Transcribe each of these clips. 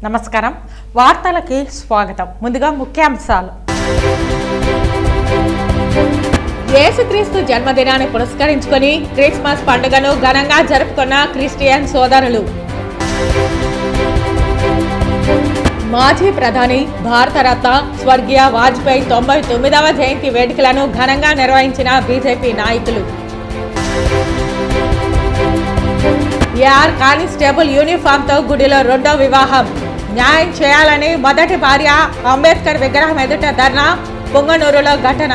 నమస్కారం వార్తలకి స్వాగతం. ముందుగా ముఖ్యాంశాలు. యేసుక్రీస్తు జన్మదినాన్ని పురస్కరించుకొని క్రిస్మస్ పండుగను ఘనంగా జరుపుకున్న క్రిస్టియన్ సోదరులు. మాజీ ప్రధాని భారతరత్న స్వర్గీయ వాజ్పేయి 99వ జయంతి వేడుకలను ఘనంగా నిర్వహించిన బీజేపీ నాయకులు. ఏఆర్ కానిస్టేబుల్ యూనిఫామ్ తో గుడిలో రెండో వివాహం. న్యాయం చేయాలని మొదటి భార్య అంబేద్కర్ విగ్రహం ఎదుట ధర్నా. పొంగనూరులో ఘటన.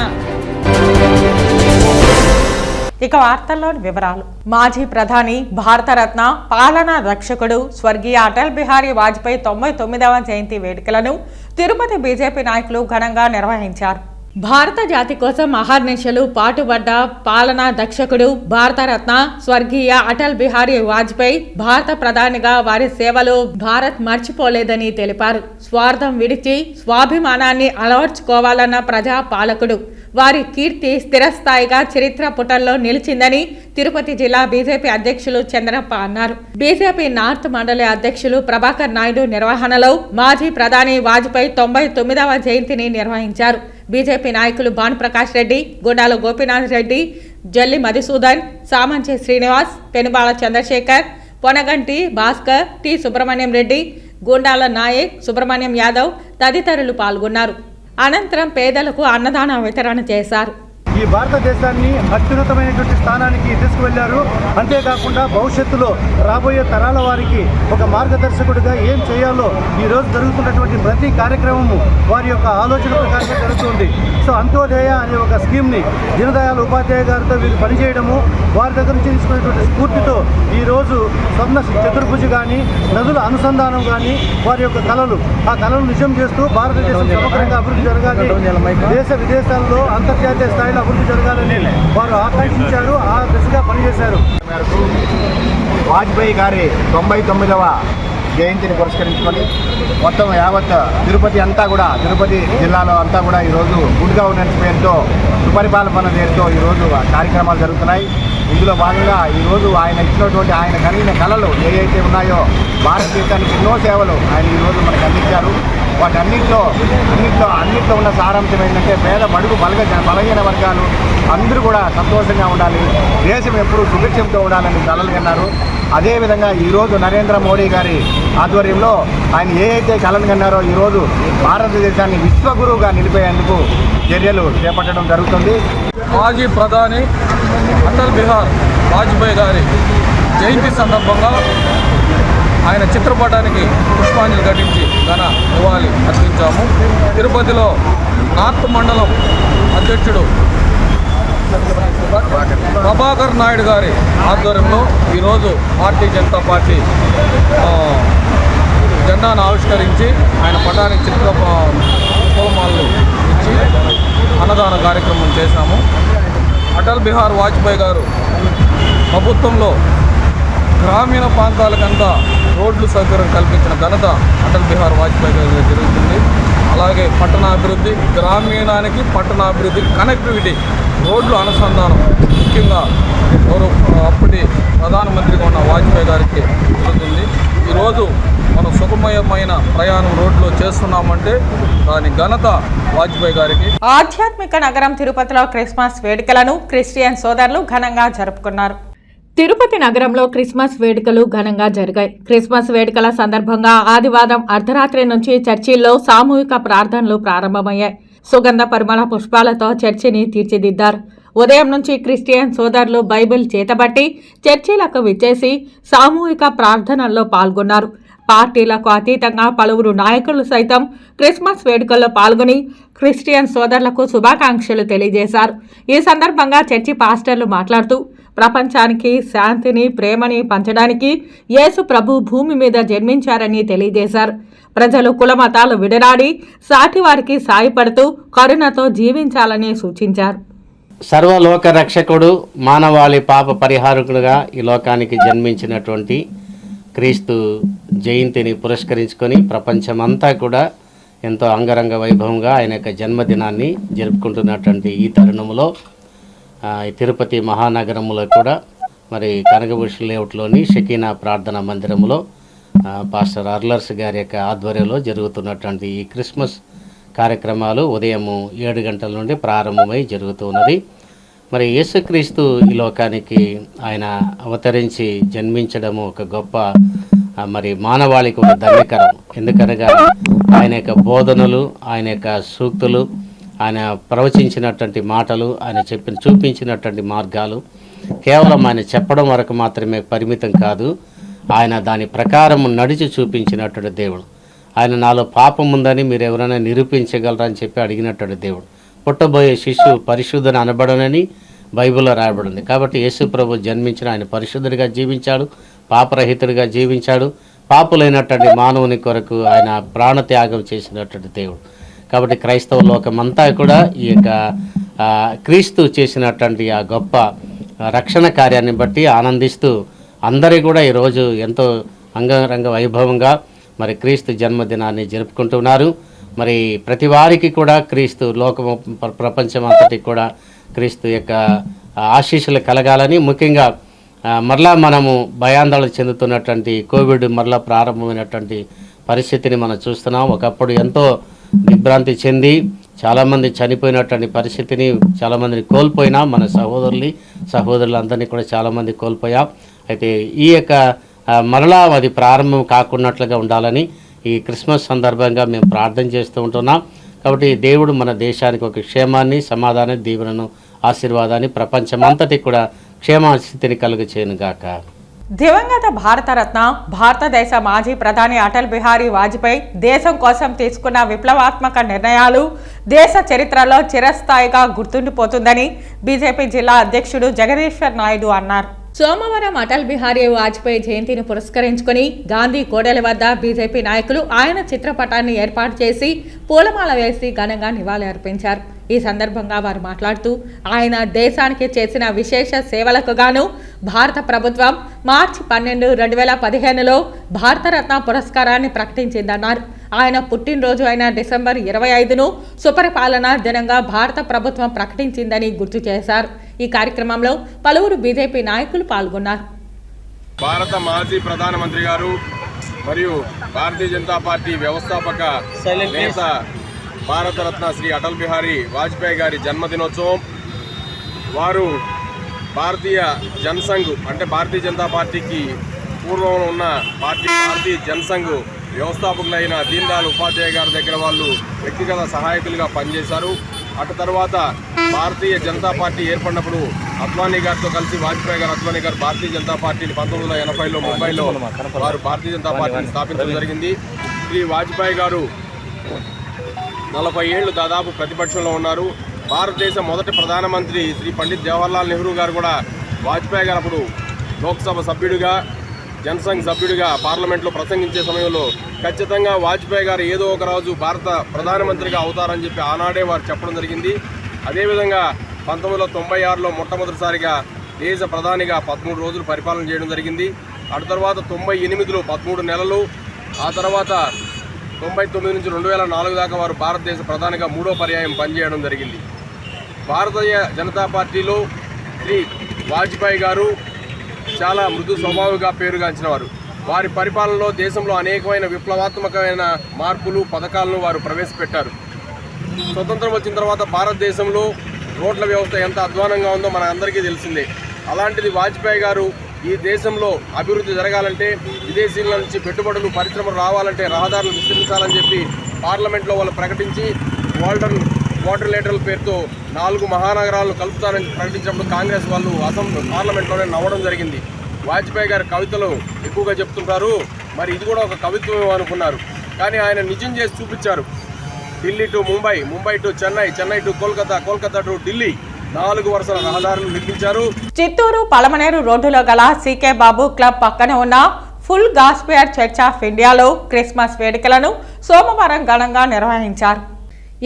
ఇక వార్తల్లోని వివరాలు. మాజీ ప్రధాని భారతరత్న పాలనా రక్షకుడు స్వర్గీయ అటల్ బిహారీ వాజ్పేయి 99వ జయంతి వేడుకలను తిరుపతి బీజేపీ నాయకులు ఘనంగా నిర్వహించారు. భారత జాతి కోసం అహర్నిశలు పాటుపడ్డ పాలనా దక్షకుడు భారతరత్న స్వర్గీయ అటల్ బిహారీ వాజ్పేయి భారత ప్రధానిగా వారి సేవలు భారత్ మర్చిపోలేదని తెలిపారు. స్వార్థం విడిచి స్వాభిమానాన్ని అలవర్చుకోవాలన్న ప్రజా పాలకుడు. వారి కీర్తి స్థిరస్థాయిగా చరిత్ర పుటల్లో నిలిచిందని తిరుపతి జిల్లా బీజేపీ అధ్యక్షులు చంద్రప్ప అన్నారు. బీజేపీ నార్త్ మండలి అధ్యక్షులు ప్రభాకర్ నాయుడు నిర్వహణలో మాజీ ప్రధాని వాజ్పేయి 99వ జయంతిని నిర్వహించారు. బీజేపీ నాయకులు భానుప్రకాష్ రెడ్డి, గుండాల గోపీనాథ్ రెడ్డి, జల్లి మధుసూదన్, సామంచి శ్రీనివాస్, పెనుబాల చంద్రశేఖర్, పొనగంటి భాస్కర్, టి సుబ్రహ్మణ్యం రెడ్డి, గుండాల నాయక్, సుబ్రహ్మణ్యం యాదవ్ తదితరులు పాల్గొన్నారు. అనంతరం పేదలకు అన్నదాన వితరణ చేశారు. ఈ భారతదేశాన్ని అత్యున్నతమైనటువంటి స్థానానికి తీసుకువెళ్లారు. అంతేకాకుండా భవిష్యత్తులో రాబోయే తరాల వారికి ఒక మార్గదర్శకుడిగా ఏం చేయాలో ఈరోజు జరుగుతున్నటువంటి ప్రతి కార్యక్రమము వారి యొక్క ఆలోచన ప్రకారంగా జరుగుతుంది. సో అంత్యోదయ అనే ఒక స్కీమ్ని దీనదయాళ్ ఉపాధ్యాయ గారితో వీరు పనిచేయడము, వారి దగ్గర నుంచి తీసుకునేటువంటి స్ఫూర్తితో ఈరోజు స్వర్ణ చతుర్భుజి కానీ, నదుల అనుసంధానం కానీ, వారి యొక్క కళలు ఆ కళలు నిజం చేస్తూ భారతదేశం సమగ్రంగా అభివృద్ధి జరగాలి, దేశ విదేశాల్లో అంతర్జాతీయ స్థాయిలో అభివృద్ధి జరగాలని వారు ఆకాంక్షించారు. ఆ దిశగా పనిచేశారు. వాజ్పేయి గారి 99వ జయంతిని పురస్కరించుకొని మొత్తం యావత్ తిరుపతి అంతా కూడా, తిరుపతి జిల్లాలో అంతా కూడా ఈరోజు గుడ్ గవర్నెన్స్ పేరుతో, సుపరిపాలన పేరుతో ఈరోజు కార్యక్రమాలు జరుగుతున్నాయి. ఇందులో భాగంగా ఈరోజు ఆయన ఇచ్చినటువంటి ఆయన కలిగిన కళలు ఏవైతే ఉన్నాయో భారతదేశానికి ఎన్నో సేవలు ఆయన ఈరోజు మనకు అందించారు. వాటన్నింటిలో ఉన్న సారాంశం ఏంటంటే పేద బడుగు బలహీన వర్గాలు అందరూ కూడా సంతోషంగా ఉండాలి, దేశం ఎప్పుడూ సుభిక్షంతో ఉండాలని కలలు కన్నారు. అదేవిధంగా ఈరోజు నరేంద్ర మోడీ గారి ఆధ్వర్యంలో ఆయన ఏదైతే కలను కన్నారో ఈరోజు భారతదేశాన్ని విశ్వగురువుగా నిలిపేందుకు చర్యలు చేపట్టడం జరుగుతుంది. మాజీ ప్రధాని అటల్ బిహారీ వాజ్పేయి గారి జయంతి సందర్భంగా ఆయన చిత్రపటానికి పుష్పాంజలి ఘటించి ఘన నివాళి అర్పించాము. తిరుపతిలో నార్త్ మండలం అధ్యక్షుడు ప్రభాకర్ నాయుడు గారి ఆధ్వర్యంలో ఈరోజు భారతీయ జనతా పార్టీ జెండాను ఆవిష్కరించి ఆయన పటానికి పూలమాలలు ఇచ్చి అన్నదాన కార్యక్రమం చేశాము. అటల్ బిహారీ వాజ్పేయి గారు ప్రభుత్వంలో గ్రామీణ ప్రాంతాలకంతా రోడ్లు సౌకర్యం కల్పించిన ఘనత అటల్ బిహారీ వాజ్పేయి గారి జరుగుతుంది. అలాగే పట్టణాభివృద్ధి, గ్రామీణానికి పట్టణాభివృద్ధి, కనెక్టివిటీ, రోడ్లు అనుసంధానం ముఖ్యంగా అప్పటి ప్రధానమంత్రిగా ఉన్న వాజ్పేయి గారికి జరుగుతుంది. ఈరోజు మనం సుఖమయమైన ప్రయాణం రోడ్లో చేస్తున్నామంటే దాని ఘనత వాజ్పేయి గారికి. ఆధ్యాత్మిక నగరం తిరుపతిలో క్రిస్మస్ వేడుకలను క్రిస్టియన్ సోదరులు ఘనంగా జరుపుకున్నారు. తిరుపతి నగరంలో క్రిస్మస్ వేడుకలు ఘనంగా జరిగాయి. క్రిస్మస్ వేడుకల సందర్భంగా ఆదివారం అర్ధరాత్రి నుంచి చర్చిల్లో సామూహిక ప్రార్థనలు ప్రారంభమయ్యాయి. సుగంధ పరిమళ పుష్పాలతో చర్చిని తీర్చిదిద్దారు. ఉదయం నుంచి క్రిస్టియన్ సోదరులు బైబిల్ చేతబట్టి చర్చిలకు విచ్చేసి సామూహిక ప్రార్థనల్లో పాల్గొన్నారు. పార్టీలకు అతీతంగా పలువురు నాయకులు సైతం క్రిస్మస్ వేడుకల్లో పాల్గొని క్రిస్టియన్ సోదరులకు శుభాకాంక్షలు తెలియజేశారు. ఈ సందర్భంగా చర్చి పాస్టర్లు మాట్లాడుతూ ప్రపంచానికి శాంతిని, ప్రేమని పంచడానికి యేసు ప్రభు భూమి మీద జన్మించారని తెలియజేశారు. ప్రజలు కులమతాలు విడనాడి సాటివారికి సాయపడుతూ కరుణతో జీవించాలని సూచించారు. సర్వలోక రక్షకుడు, మానవాళి పాప పరిహారకుడుగా ఈ లోకానికి జన్మించినటువంటి క్రీస్తు జయంతిని పురస్కరించుకొని ప్రపంచమంతా కూడా ఎంతో అంగరంగ వైభవంగా ఆయన యొక్క జన్మదినాన్ని జరుపుకుంటున్నటువంటి ఈ తరుణంలో తిరుపతి మహానగరంలో కూడా మరి కనకభూషణ లేఅవుట్లోని షకీనా ప్రార్థనా మందిరంలో పాస్టర్ అర్లర్స్ గారి యొక్క ఆధ్వర్యంలో జరుగుతున్నటువంటి ఈ క్రిస్మస్ కార్యక్రమాలు ఉదయం 7 గంటల నుండి ప్రారంభమై జరుగుతూ ఉన్నది. మరి యేసుక్రీస్తు ఈ లోకానికి ఆయన అవతరించి జన్మించడము ఒక గొప్ప మరి మానవాళికి ఒక ధన్యకరం. ఎందుకనగా ఆయన యొక్క బోధనలు, ఆయన యొక్క సూక్తులు, ఆయన ప్రవచించినటువంటి మాటలు, ఆయన చూపించినటువంటి మార్గాలు కేవలం ఆయన చెప్పడం వరకు మాత్రమే పరిమితం కాదు. ఆయన దాని ప్రకారం నడిచి చూపించినటువంటి దేవుడు. ఆయన నాలో పాపం ఉందని మీరు ఎవరైనా నిరూపించగలరని చెప్పి అడిగినటువంటి దేవుడు. పుట్టబోయే శిశువు పరిశుద్ధుని అనబడనని బైబిల్లో రాయబడింది. కాబట్టి యేసు ప్రభు జన్మించిన ఆయన పరిశుద్ధుడిగా జీవించాడు, పాపరహితుడిగా జీవించాడు. పాపులైనటువంటి మానవుని కొరకు ఆయన ప్రాణత్యాగం చేసినటువంటి దేవుడు. కాబట్టి క్రైస్తవ లోకమంతా కూడా ఈ యొక్క క్రీస్తు చేసినటువంటి ఆ గొప్ప రక్షణ కార్యాన్ని బట్టి ఆనందిస్తూ అందరూ కూడా ఈరోజు ఎంతో అంగరంగ వైభవంగా మరి క్రీస్తు జన్మదినాన్ని జరుపుకుంటున్నారు. మరి ప్రతి వారికి కూడా క్రీస్తు లోకము ప్రపంచం అంతటికి కూడా క్రీస్తు యొక్క ఆశీస్సులు కలగాలని, ముఖ్యంగా మరలా మనము భయాందోళన చెందుతున్నటువంటి కోవిడ్ మరలా ప్రారంభమైనటువంటి పరిస్థితిని మనం చూస్తున్నాం. ఒకప్పుడు ఎంతో దిగ్భ్రాంతి చెంది చాలామంది చనిపోయినటువంటి పరిస్థితిని చాలామందిని కోల్పోయినాం. మన సహోదరులందరినీ కూడా చాలామంది కోల్పోయాం. అయితే ఈ యొక్క మరలా అది ప్రారంభం కాకున్నట్లుగా ఉండాలని ఈ క్రిస్మస్ సందర్భంగా మేము ప్రార్థన చేస్తూ ఉంటున్నాం. కాబట్టి దేవుడు మన దేశానికి ఒక క్షేమాన్ని, సమాధానం, దీవెనను, ఆశీర్వాదాన్ని ప్రపంచమంతటికి కూడా క్షేమస్థితిని కలుగు చేయనుగాక. దివంగత భారతరత్న, భారతదేశ మాజీ ప్రధాని అటల్ బిహారీ వాజ్పేయి దేశం కోసం తీసుకున్న విప్లవాత్మక నిర్ణయాలు దేశ చరిత్రలో చిరస్థాయిగా గుర్తుండిపోతుందని బీజేపీ జిల్లా అధ్యక్షుడు జగదీశ్వర్ నాయుడు అన్నారు. సోమవారం అటల్ బిహారీ వాజ్పేయి జయంతిని పురస్కరించుకుని గాంధీ కూడలి వద్ద బీజేపీ నాయకులు ఆయన చిత్రపటాన్ని ఏర్పాటు చేసి పూలమాల వేసి ఘనంగా నివాళి అర్పించారు. ఈ సందర్భంగా వారు మాట్లాడుతూ ఆయన దేశానికి చేసిన విశేష సేవలకు గాను భారత ప్రభుత్వం మార్చి 12, 2015లో భారతరత్న పురస్కారాన్ని ప్రకటించిందన్నారు. ఆయన పుట్టినరోజు అయిన డిసెంబర్ 25ను సుపరిపాలనా దినంగా భారత ప్రభుత్వం ప్రకటించిందని గుర్తు చేశారు. ఈ కార్యక్రమంలో పలువురు బీజేపీ నాయకులు పాల్గొన్నారు. భారత మాజీ ప్రధానమంత్రి గారు మరియు భారతీయ జనతా పార్టీ వ్యవస్థాపక నేత భారతరత్న శ్రీ అటల్ బిహారీ వాజ్పేయి గారి జన్మదినోత్సవం. వారు భారతీయ జనసంఘ్ అంటే భారతీయ జనతా పార్టీకి పూర్వం ఉన్న భారతీయ జనసంఘ్ వ్యవస్థాపకులైన దీన్ దయాళ్ ఉపాధ్యాయ గారి దగ్గర వాళ్ళు వ్యక్తిగత సహాయకులుగా పనిచేశారు. అటు తర్వాత భారతీయ జనతా పార్టీ ఏర్పడినప్పుడు అద్వానీ గారితో కలిసి అద్వానీ గారు భారతీయ జనతా పార్టీని 1980లో ముంబైలో వారు భారతీయ జనతా పార్టీని స్థాపించడం జరిగింది. శ్రీ వాజ్పేయి గారు 40 ఏళ్లు దాదాపు ప్రతిపక్షంలో ఉన్నారు. భారతదేశ మొదటి ప్రధానమంత్రి శ్రీ పండిత్ జవహర్లాల్ నెహ్రూ గారు కూడా వాజ్పేయి గారు అప్పుడు లోక్సభ సభ్యుడిగా, జనసంఘ్ సభ్యుడిగా పార్లమెంట్లో ప్రసంగించే సమయంలో ఖచ్చితంగా వాజ్పేయి గారు ఏదో ఒక రోజు భారత ప్రధానమంత్రిగా అవుతారని చెప్పి ఆనాడే వారు చెప్పడం జరిగింది. అదేవిధంగా 1996లో మొట్టమొదటిసారిగా దేశ ప్రధానిగా 13 రోజులు పరిపాలన చేయడం జరిగింది. ఆ తర్వాత 98లో 13 నెలలు, ఆ తర్వాత 99 నుంచి 2004 దాకా వారు భారతదేశ ప్రధానిగా 3వ పర్యాయం పనిచేయడం జరిగింది. భారతీయ జనతా పార్టీలో శ్రీ వాజ్పేయి గారు చాలా మృదు స్వభావిగా పేరుగాంచిన వారు. వారి పరిపాలనలో దేశంలో అనేకమైన విప్లవాత్మకమైన మార్పులు, పథకాలను వారు ప్రవేశపెట్టారు. స్వతంత్రం వచ్చిన తర్వాత భారతదేశంలో రోడ్ల వ్యవస్థ ఎంత అధ్వానంగా ఉందో మన అందరికీ తెలిసిందే. అలాంటిది వాజ్పేయి గారు ఈ దేశంలో అభివృద్ధి జరగాలంటే, విదేశీల నుంచి పెట్టుబడులు, పరిశ్రమలు రావాలంటే రహదారులు విస్తరించాలని చెప్పి పార్లమెంట్లో వాళ్ళు ప్రకటించి గోల్డెన్ క్వార్టర్లేటరల్ పేరుతో 4 మహానగరాలను కలుపుతారని ప్రకటించినప్పుడు కాంగ్రెస్ వాళ్ళు పార్లమెంట్లోనే నవ్వడం జరిగింది. వాజ్పేయి గారు కవితలు ఎక్కువగా చెప్తుంటారు, మరి ఇది కూడా ఒక కవిత్వం అనుకున్నారు. కానీ ఆయన నిజం చేసి చూపించారు. Delhi to Mumbai, Mumbai to Chennai, Chennai to Kolkata, Kolkata to Delhi 4 వరుసల రహదారులు నిర్మించారు. చిత్తూరు పలమనేరు రోడ్డులో గల సీకే బాబు క్లబ్ పక్కన ఉన్న ఫుల్ గాస్పియర్ చర్చ్ ఆఫ్ ఇండియాలో క్రిస్మస్ వేడుకలను సోమవారం ఘనంగా నిర్వహించారు.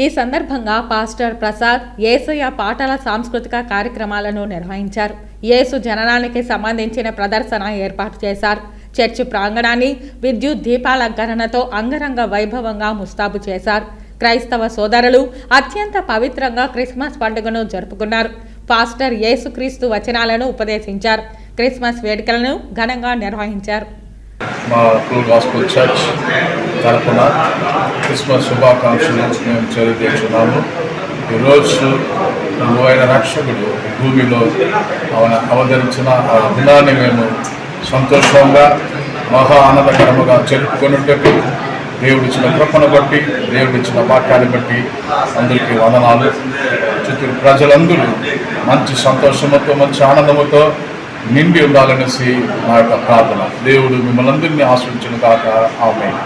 ఈ సందర్భంగా పాస్టర్ ప్రసాద్ యేసయ్య పాటల సాంస్కృతిక కార్యక్రమాలను నిర్వహించారు. యేసు జననానికి సంబంధించిన ప్రదర్శన ఏర్పాటు చేశారు. చర్చి ప్రాంగణాన్ని విద్యుత్ దీపాలంకరణతో అంగరంగ వైభవంగా ముస్తాబు చేశారు. క్రైస్తవ సోదరులు అత్యంత పవిత్రంగా క్రిస్మస్ పండుగను జరుపుకున్నారు. పాస్టర్ యేసుక్రీస్తు వచనాలను ఉపదేశించారు. క్రిస్మస్ వేడుకలను ఘనంగా నిర్వహించారు. మా ఫుల్ గాస్పుల్ చర్చ్ తరఫున క్రిస్మస్ శుభాకాంక్షలు మేము తెలియజేస్తున్నాము. ఈరోజు ఆయన రక్షకుడు భూమిలో అవతరించిన ఆ దినాన్ని మేము సంతోషంగా మహా ఆనందకరముగా జరుపుకున్నట్టు దేవుడిచ్చిన కృపను బట్టి, దేవుడిచ్చిన వాక్యాన్ని బట్టి అందరికీ వందనాలు. చిత్తూరు ప్రజలందరూ మంచి సంతోషంతో, మంచి ఆనందముతో నిండి ఉండాలనేసి నా యొక్క ప్రార్థన. దేవుడు మిమ్మల్ని అందరినీ ఆశీర్వదించును గాక. ఆమేన్.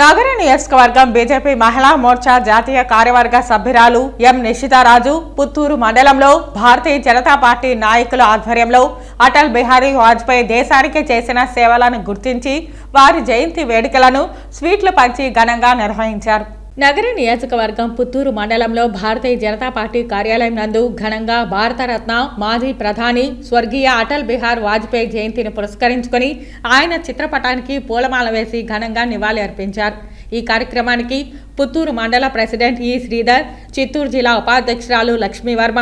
నగర నియోజకవర్గం బీజేపీ మహిళా మోర్చా జాతీయ కార్యవర్గ సభ్యురాలు ఎం నిషితారాజు పుత్తూరు మండలంలో భారతీయ జనతా పార్టీ నాయకుల ఆధ్వర్యంలో అటల్ బిహారీ వాజ్పేయి దేశానికి చేసిన సేవలను గుర్తించి వారి జయంతి వేడుకలను స్వీట్లు పంచి ఘనంగా నిర్వహించారు. నగర నియోజకవర్గం పుత్తూరు మండలంలో భారతీయ జనతా పార్టీ కార్యాలయం నందు ఘనంగా భారతరత్న మాజీ ప్రధాని స్వర్గీయ అటల్ బిహారీ వాజ్పేయి జయంతిని పురస్కరించుకొని ఆయన చిత్రపటానికి పూలమాల వేసి ఘనంగా నివాళి అర్పించారు. ఈ కార్యక్రమానికి పుత్తూరు మండల ప్రెసిడెంట్ ఈ శ్రీధర్, చిత్తూరు జిల్లా ఉపాధ్యక్షురాలు లక్ష్మీవర్మ,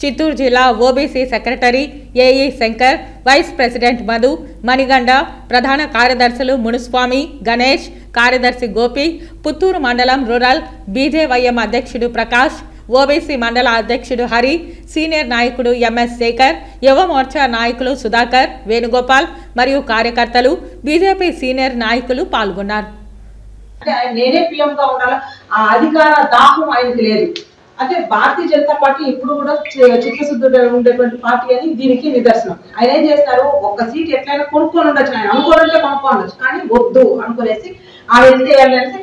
చిత్తూరు జిల్లా OBC secretary AE Shankar, vice president Madhu, మణిగండ, ప్రధాన కార్యదర్శులు మునుస్వామి, గణేష్, కార్యదర్శి గోపి, పుత్తూరు మండలం రూరల్ బీజేవైఎం అధ్యక్షుడు ప్రకాష్, ఓబీసీ మండల అధ్యక్షుడు హరి, సీనియర్ నాయకుడు ఎంఎస్ శేఖర్, యువ మోర్చా నాయకులు సుధాకర్, వేణుగోపాల్ మరియు కార్యకర్తలు, బీజేపీ సీనియర్ నాయకులు పాల్గొన్నారు. నేనే పీఎంగా ఉండాలి, ఆ అధికార దాహం ఆయనకి లేదు. అంటే భారతీయ జనతా పార్టీ ఇప్పుడు కూడా చిత్తశుద్ధుడు ఉండేటువంటి పార్టీ అని దీనికి నిదర్శనం. ఆయన ఏం చేస్తారు, ఒక్క సీట్ ఎట్లయినా కొనుక్కొని ఉండొచ్చు, ఆయన అనుకోవాలంటే కొనుక్కోవచ్చు, కానీ వద్దు అనుకునేసి ఆయన ఎంత చేయాలనేసి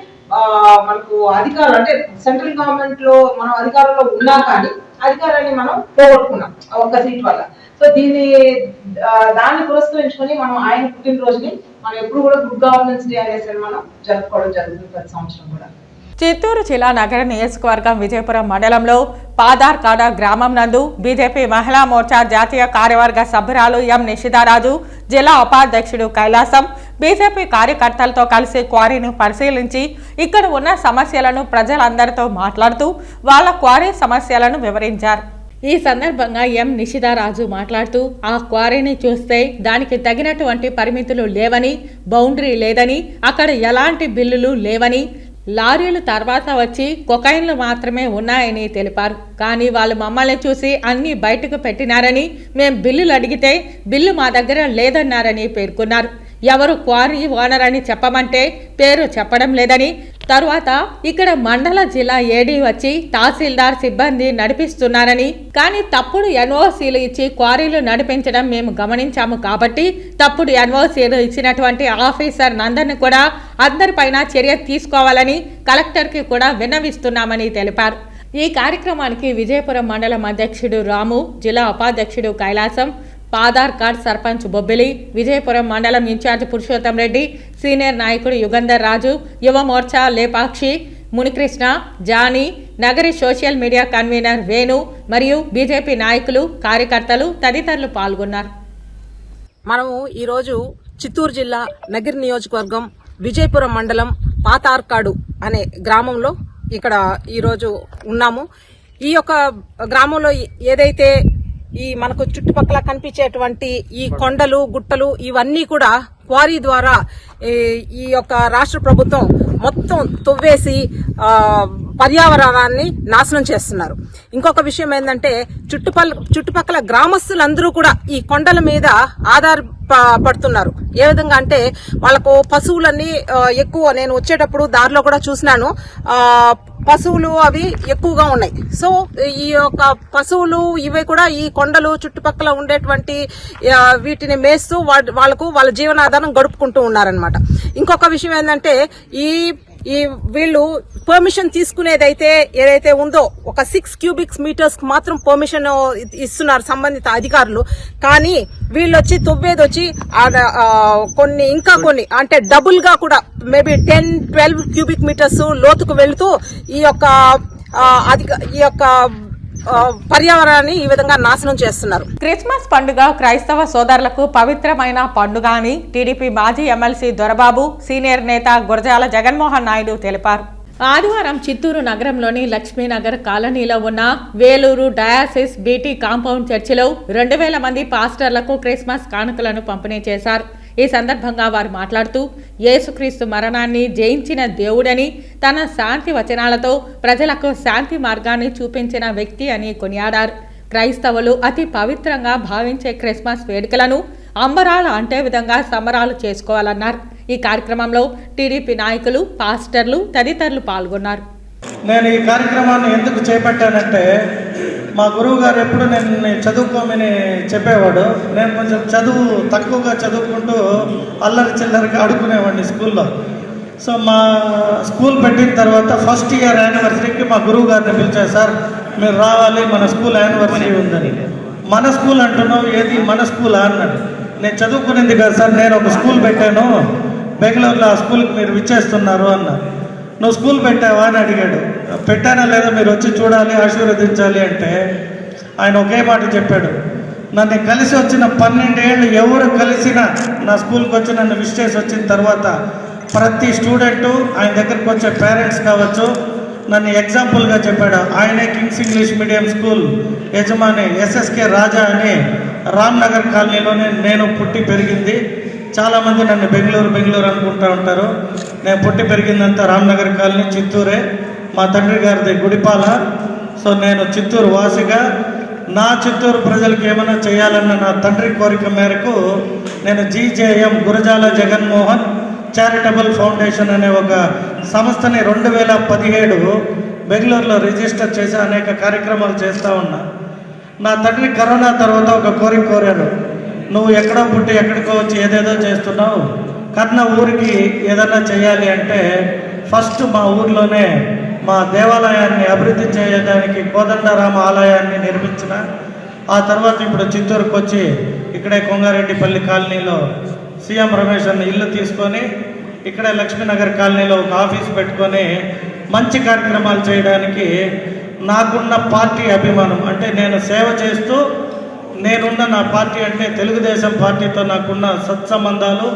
మనకు అధికారులు అంటే సెంట్రల్ గవర్నమెంట్ లో మనం అధికారంలో ఉన్నా కానీ అధికారాన్ని మనం పోగొట్టుకున్నాం ఒక్క సీట్ వల్ల. సో దాన్ని పురస్కరించుకొని మనం ఆయన పుట్టినరోజుని మనం ఎప్పుడు కూడా గుడ్ గవర్నెన్స్ డే అనేసి మనం జరుపుకోవడం జరుగుతుంది ప్రతి సంవత్సరం కూడా. చిత్తూరు జిల్లా నగర నియోజకవర్గం విజయపురం మండలంలో పాదార్కాడ గ్రామం నందు బీజేపీ మహిళా మోర్చా జాతీయ కార్యవర్గ సభ్యురాలు ఎం నిషితారాజు, జిల్లా ఉపాధ్యక్షుడు కైలాసం బీజేపీ కార్యకర్తలతో కలిసి క్వారీని పరిశీలించి ఇక్కడ ఉన్న సమస్యలను ప్రజలందరితో మాట్లాడుతూ వాళ్ళ క్వారీ సమస్యలను వివరించారు. ఈ సందర్భంగా ఎం నిషితారాజు మాట్లాడుతూ ఆ క్వారీని చూస్తే దానికి తగినటువంటి పరిమితులు లేవని, బౌండరీ లేదని, అక్కడ ఎలాంటి బిల్లులు లేవని, లారీలు తర్వాత వచ్చి కొకైన్లు మాత్రమే ఉన్నాయని తెలిపారు. కానీ వాళ్ళు మమ్మల్ని చూసి అన్ని బయటకు పెట్టినారని, మేం బిల్లులు అడిగితే బిల్లు మా దగ్గర లేదన్నారని పేర్కొన్నారు. ఎవరు క్వారీ ఓనర్ అని చెప్పమంటే పేరు చెప్పడం లేదని, తరువాత ఇక్కడ మండల జిల్లా ఏడీ వచ్చి తహసీల్దార్ సిబ్బంది నడిపిస్తున్నారని, కానీ తప్పుడు ఎన్ఓసీలు ఇచ్చి క్వారీలు నడిపించడం మేము గమనించాము కాబట్టి తప్పుడు ఎన్ఓసీలు ఇచ్చినటువంటి ఆఫీసర్ నందర్ని కూడా అందరిపైన చర్య తీసుకోవాలని కలెక్టర్కి కూడా విన్నవిస్తున్నామని తెలిపారు. ఈ కార్యక్రమానికి విజయపురం మండలం అధ్యక్షుడు రాము, జిల్లా ఉపాధ్యక్షుడు కైలాసం, పాదార్కాడ్ సర్పంచ్ బొబ్బిలి, విజయపురం మండలం ఇన్ఛార్జ్ పురుషోత్తం రెడ్డి, సీనియర్ నాయకుడు Yugandhar Raju, Yuva Morcha Lepakshi, Munikrishna, Jani, Nagari social media convener Venu మరియు బీజేపీ నాయకులు, కార్యకర్తలు తదితరులు పాల్గొన్నారు. మనము ఈరోజు చిత్తూరు జిల్లా నగరి నియోజకవర్గం విజయపురం మండలం పాతార్కాడు అనే గ్రామంలో ఇక్కడ ఈరోజు ఉన్నాము. ఈ యొక్క గ్రామంలో ఏదైతే ఈ మనకు చుట్టుపక్కల కనిపించేటువంటి ఈ కొండలు, గుట్టలు ఇవన్నీ కూడా క్వారీ ద్వారా ఈ యొక్క రాష్ట్ర ప్రభుత్వం మొత్తం తవ్వేసి పర్యావరణాన్ని నాశనం చేస్తున్నారు. ఇంకొక విషయం ఏంటంటే చుట్టుపక్కల గ్రామస్తులందరూ కూడా ఈ కొండల మీద ఆధారపడుతున్నారు. ఏ విధంగా అంటే వాళ్ళకు పశువులన్నీ ఎక్కువ, నేను వచ్చేటప్పుడు దారిలో కూడా చూసినాను, పశువులు అవి ఎక్కువగా ఉన్నాయి. సో ఈ యొక్క పశువులు ఇవి కూడా ఈ కొండలు చుట్టుపక్కల ఉండేటువంటి వీటిని మేస్తూ వాళ్ళకు వాళ్ళ జీవనాధారం గడుపుకుంటూ ఉన్నారనమాట. ఇంకొక విషయం ఏంటంటే ఈ వీళ్ళు పర్మిషన్ తీసుకునేదైతే ఏదైతే ఉందో ఒక 6 క్యూబిక్ మీటర్స్ కు మాత్రం పర్మిషన్ ఇస్తున్నారు సంబంధిత అధికారులు. కానీ వీళ్ళు వచ్చి తవ్వేది వచ్చి కొన్ని అంటే డబుల్ గా కూడా మేబీ 10-12 క్యూబిక్ మీటర్స్ లోతుకు వెళుతూ ఈ యొక్క పర్యావరణాన్ని ఈ విధంగా నాశనం చేస్తున్నారు. క్రిస్మస్ పండుగ క్రైస్తవ సోదరులకు పవిత్రమైన పండుగ అని టీడీపీ మాజీ ఎమ్మెల్సీ దొరబాబు, సీనియర్ నేత గురజాల జగన్మోహన్ నాయుడు తెలిపారు. ఆదివారం చిత్తూరు నగరంలోని లక్ష్మీనగర్ కాలనీలో ఉన్న వేలూరు డయాసిస్ బీటీ కాంపౌండ్ చర్చిలో 2000 మంది పాస్టర్లకు క్రిస్మస్ కానుకలను పంపిణీ చేశారు. ఈ సందర్భంగా వారు మాట్లాడుతూ యేసుక్రీస్తు మరణాన్ని జయించిన దేవుడని, తన శాంతి వచనాలతో ప్రజలకు శాంతి మార్గాన్ని చూపించిన వ్యక్తి అని కొనియాడారు. క్రైస్తవులు అతి పవిత్రంగా భావించే క్రిస్మస్ వేడుకలను అంబరాలు అంటే విధంగా సంబరాలు చేసుకోవాలన్నారు. ఈ కార్యక్రమంలో టీడీపీ నాయకులు, పాస్టర్లు తదితరులు పాల్గొన్నారు. నేను ఈ కార్యక్రమాన్ని ఎందుకు చేపట్టానంటే, మా గురువు గారు ఎప్పుడు నేను చదువుకోమని చెప్పేవాడు. నేను కొంచెం తక్కువగా చదువుకుంటూ అల్లరి చిల్లరిగా అడుగునేవాడిని స్కూల్లో. సో మా స్కూల్ పెట్టిన తర్వాత ఫస్ట్ ఇయర్ యానివర్సరీకి మా గురువు గారిని పిలిచారు. సార్ మీరు రావాలి, మన స్కూల్ యానివర్సరీ ఉందని. మన స్కూల్ అంటున్నావు, ఏది మన స్కూలా అన్నాడు. నేను చదువుకునేది కాదు సార్, నేను ఒక స్కూల్ పెట్టాను బెంగళూరులో, ఆ స్కూల్కి మీరు విచ్చేస్తున్నారు అన్నారు. నువ్వు స్కూల్ పెట్టావా అని అడిగాడు. పెట్టానా లేదా మీరు వచ్చి చూడాలి, ఆశీర్వదించాలి అంటే ఆయన ఒకే మాట చెప్పాడు, నన్ను కలిసి వచ్చిన 12 ఏళ్ళు ఎవరు కలిసినా నా స్కూల్కి వచ్చి నన్ను విష్ చేసి వచ్చిన తర్వాత ప్రతి స్టూడెంటు ఆయన దగ్గరకు వచ్చే పేరెంట్స్ కావచ్చు, నన్ను ఎగ్జాంపుల్గా చెప్పాడు. ఆయనే కింగ్స్ ఇంగ్లీష్ మీడియం స్కూల్ యజమాని ఎస్ఎస్కే రాజా అని రామ్నగర్ కాలనీలోనే నేను పుట్టి పెరిగింది. చాలామంది నన్ను బెంగళూరు అనుకుంటూ ఉంటారు. నేను పుట్టి పెరిగిందంతా రామ్నగర్ కాలనీ, చిత్తూరే. మా తండ్రి గారిది గుడిపాల. సో నేను చిత్తూరు వాసిగా నా చిత్తూరు ప్రజలకు ఏమైనా చేయాలన్న నా తండ్రి కోరిక మేరకు నేను GJM Gurajala Jaganmohan charitable foundation అనే ఒక సంస్థని 2017 బెంగళూరులో రిజిస్టర్ చేసి అనేక కార్యక్రమాలు చేస్తూ ఉన్నా. నా తండ్రి కరోనా తర్వాత ఒక కోరిక కోరారు, నువ్వు ఎక్కడో పుట్టి ఎక్కడికో వచ్చి ఏదేదో చేస్తున్నావు, కన్న ఊరికి ఏదన్నా చేయాలి అంటే ఫస్ట్ మా ఊర్లోనే మా దేవాలయాన్ని అభివృద్ధి చేయడానికి కోదండరామ ఆలయాన్ని నిర్మించిన. ఆ తర్వాత ఇప్పుడు చిత్తూరుకు వచ్చి ఇక్కడే కొంగారెడ్డిపల్లి కాలనీలో సీఎం రమేష్ అన్న ఇల్లు తీసుకొని ఇక్కడే లక్ష్మీనగర్ కాలనీలో ఒక ఆఫీస్ పెట్టుకొని మంచి కార్యక్రమాలు చేయడానికి నాకున్న పార్టీ అభిమానం, అంటే నేను సేవ చేస్తూ నేనున్న నా పార్టీ అంటే తెలుగుదేశం పార్టీతో నాకున్న సత్సంబంధాలు,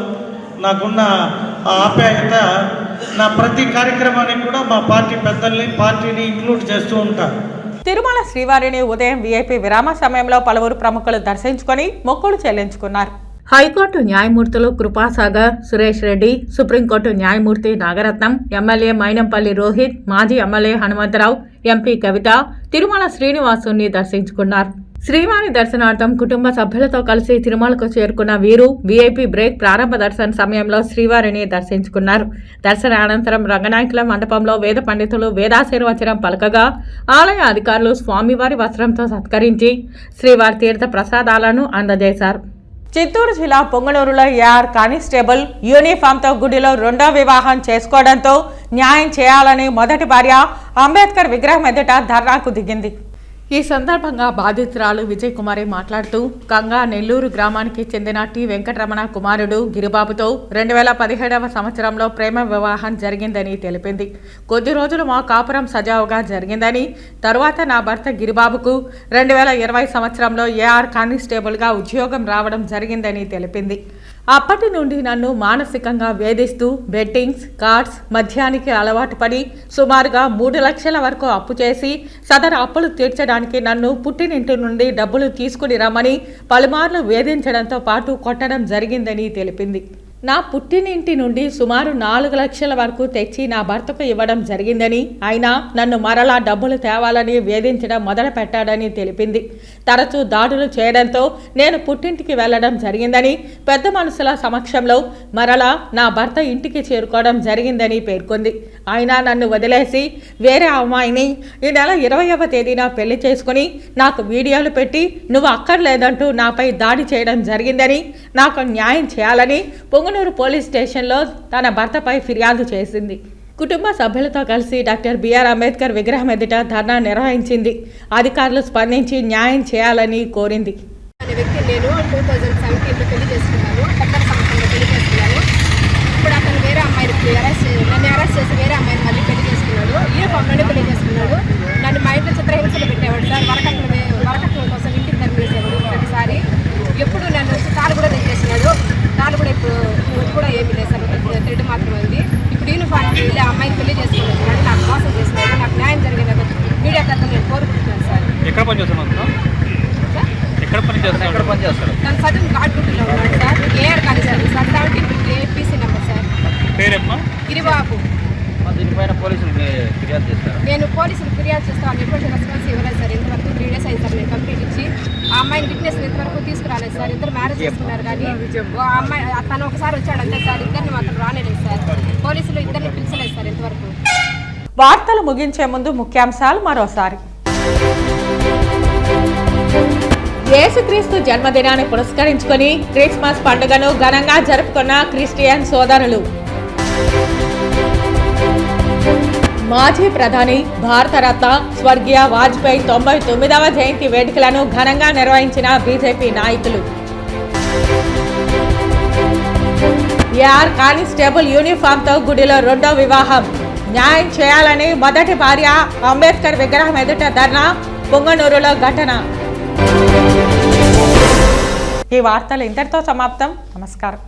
నాకున్న ఆప్యాయత, నా ప్రతి కార్యక్రమానికి కూడా మా పార్టీ పెద్దల్ని పార్టీని ఇంక్లూడ్ చేస్తూ ఉంటాను. తిరుమల శ్రీవారిని ఉదయం వీఐపీ విరామ సమయంలో పలువురు ప్రముఖులు దర్శించుకొని మొక్కులు చెల్లించుకున్నారు. హైకోర్టు న్యాయమూర్తులు కృపాసాగర్, సురేష్ రెడ్డి, సుప్రీంకోర్టు న్యాయమూర్తి నాగరత్నం, ఎమ్మెల్యే మైనంపల్లి రోహిత్, మాజీ ఎమ్మెల్యే హనుమంతరావు, ఎంపీ కవిత తిరుమల శ్రీనివాసుని దర్శించుకున్నారు. శ్రీవారి దర్శనార్థం కుటుంబ సభ్యులతో కలిసి తిరుమలకు చేరుకున్న వీరు వీఐపీ బ్రేక్ ప్రారంభ దర్శన సమయంలో శ్రీవారిని దర్శించుకున్నారు. దర్శనానంతరం రంగనాయకుల మండపంలో వేద పండితులు వేదాశీర్వచనం పలకగా ఆలయ అధికారులు స్వామివారి వస్త్రంతో సత్కరించి శ్రీవారి తీర్థ ప్రసాదాలను అందజేశారు. చిత్తూరు జిల్లా పొంగనూరులో ఏఆర్ కానిస్టేబుల్ యూనిఫామ్తో గుడిలో రెండో వివాహం చేసుకోవడంతో న్యాయం చేయాలని మొదటి భార్య అంబేద్కర్ విగ్రహం ఎదుట ధర్నాకు దిగింది. ఈ సందర్భంగా బాధితురాలు విజయ్ కుమారి మాట్లాడుతూ కంగా నెల్లూరు గ్రామానికి చెందిన టి వెంకటరమణ కుమారుడు గిరిబాబుతో 2017వ సంవత్సరంలో ప్రేమ వివాహం జరిగిందని తెలిపింది. కొద్ది రోజులు మా కాపురం సజావుగా జరిగిందని, తరువాత నా భర్త గిరిబాబుకు 2020 సంవత్సరంలో ఏఆర్ కానిస్టేబుల్గా ఉద్యోగం రావడం జరిగిందని తెలిపింది. అప్పటి నుండి నన్ను మానసికంగా వేధిస్తూ బెట్టింగ్స్, కార్డ్స్, మద్యానికి అలవాటు పడి సుమారుగా 3 లక్షల వరకు అప్పు చేసి సదరు అప్పులు తీర్చడానికి నన్ను పుట్టినింటి నుండి డబ్బులు తీసుకుని రమ్మని పలుమార్లు వేధించడంతో పాటు కొట్టడం జరిగిందని తెలిపింది. నా పుట్టినింటి నుండి సుమారు 4 లక్షల వరకు తెచ్చి నా భర్తకు ఇవ్వడం జరిగిందని, అయినా నన్ను మరలా డబ్బులు తేవాలని వేధించడం మొదలు పెట్టాడని తెలిపింది. తరచూ దాడులు చేయడంతో నేను పుట్టింటికి వెళ్లడం జరిగిందని, పెద్ద మనుషుల సమక్షంలో మరలా నా భర్త ఇంటికి చేరుకోవడం జరిగిందని పేర్కొంది. అయినా నన్ను వదిలేసి వేరే అమ్మాయిని ఈ నెల 20వ తేదీన పెళ్లి చేసుకుని నాకు వీడియోలు పెట్టి నువ్వు అక్కర్లేదంటూ నాపై దాడి చేయడం జరిగిందని, నాకు న్యాయం చేయాలని పొంగనూరు పోలీస్ స్టేషన్లో తన భర్తపై ఫిర్యాదు చేసింది. కుటుంబ సభ్యులతో కలిసి డాక్టర్ బిఆర్ అంబేద్కర్ విగ్రహం ఎదుట ధర్నా నిర్వహించింది. అధికారులు స్పందించి న్యాయం చేయాలని కోరింది. అనే వ్యక్తి నేను 2017లో పెళ్లి చేసుకున్నాను. కొత్త సంవత్సరంలో పెళ్లి చేసుకున్నాను. ఇప్పుడు అతను వేరే అమ్మాయిని నన్ను అరెస్ట్ చేసి వేరే అమ్మాయిని మళ్ళీ పెళ్లి చేసుకున్నాడు. యూనిఫామ్లోనే పెళ్లి చేసుకున్నాడు. నన్ను మా ఇంట్లో చిత్రహింసలు పెట్టేవాడు సార్. వరకట్నం కోసం ఇంటికి తరిపేసేవాడు ప్రతిసారి. ఎప్పుడు నన్ను వచ్చి తాడు కూడా తెచ్చేసినాడు. తాడు కూడా ఇప్పుడు కూడా ఏమీ లేదు సార్, థ్రెడ్ మాత్రమే ఉంది. ఇప్పుడు యూనిఫామ్కి వెళ్ళి ఆ అమ్మాయిని పెళ్లి చేసుకున్నాడు. నాకు మోసం చేసినాడు. నాకు న్యాయం జరిగేది మీడియా తరఫున నేను కోరుకుంటున్నాను సార్. ఎక్కడ పనిచేస్తున్నాను? ఎక్కడ పని చేస్తాడు? తను సదన్ ఘాట్గుంటలో ఉన్నాడు sir. AR college sir 17 APC number sir. పేరేమ్మా? గిరిబాబు. దీనిపైన పోలీసులు ఫిర్యాదు చేస్తారు. నేను పోలీసులు ఫిర్యాదు చేస్తాను. ఎటువంటి రెస్పాన్స్ ఇవ్వలేదు సార్. ఇంతవరకు 3 days అయింది సార్ నేను కంప్లీట్ ఇచ్చి. ఆ అమ్మాయిని విట్నెస్ ఇంతవరకు తీసుకురాలేదు సార్. ఇద్దరు మ్యారేజ్ చేసుకున్నారు కానీ ఆ అమ్మాయి తను ఒకసారి వచ్చాడు అంతే సార్. ఇద్దరిని మాత్రం రానేలేదు సార్. పోలీసులు ఇద్దరిని పిలిచలేదు సార్ ఇంతవరకు. వార్తలు ముగించే ముందు ముఖ్యాంశాలు మరోసారి. యేసుక్రీస్తు జన్మదినాన్ని పురస్కరించుకొని క్రిస్మస్ పండుగను ఘనంగా జరుపుకున్న క్రిస్టియన్ సోదరులు. మాజీ ప్రధాని భారతరత్న స్వర్గీయ వాజ్పేయి 99వ జయంతి వేడుకలను ఘనంగా నిర్వహించిన బీజేపీ నాయకులు. ఏఆర్ కానిస్టేబుల్ యూనిఫామ్తో గుడిలో 2వ వివాహం. న్యాయం చేయాలని మొదటి భార్య అంబేద్కర్ విగ్రహం ఎదుట ధర్నా. పొంగనూరులో ఘటన. ఈ వార్తలు ఇంతటితో సమాప్తం. నమస్కారం.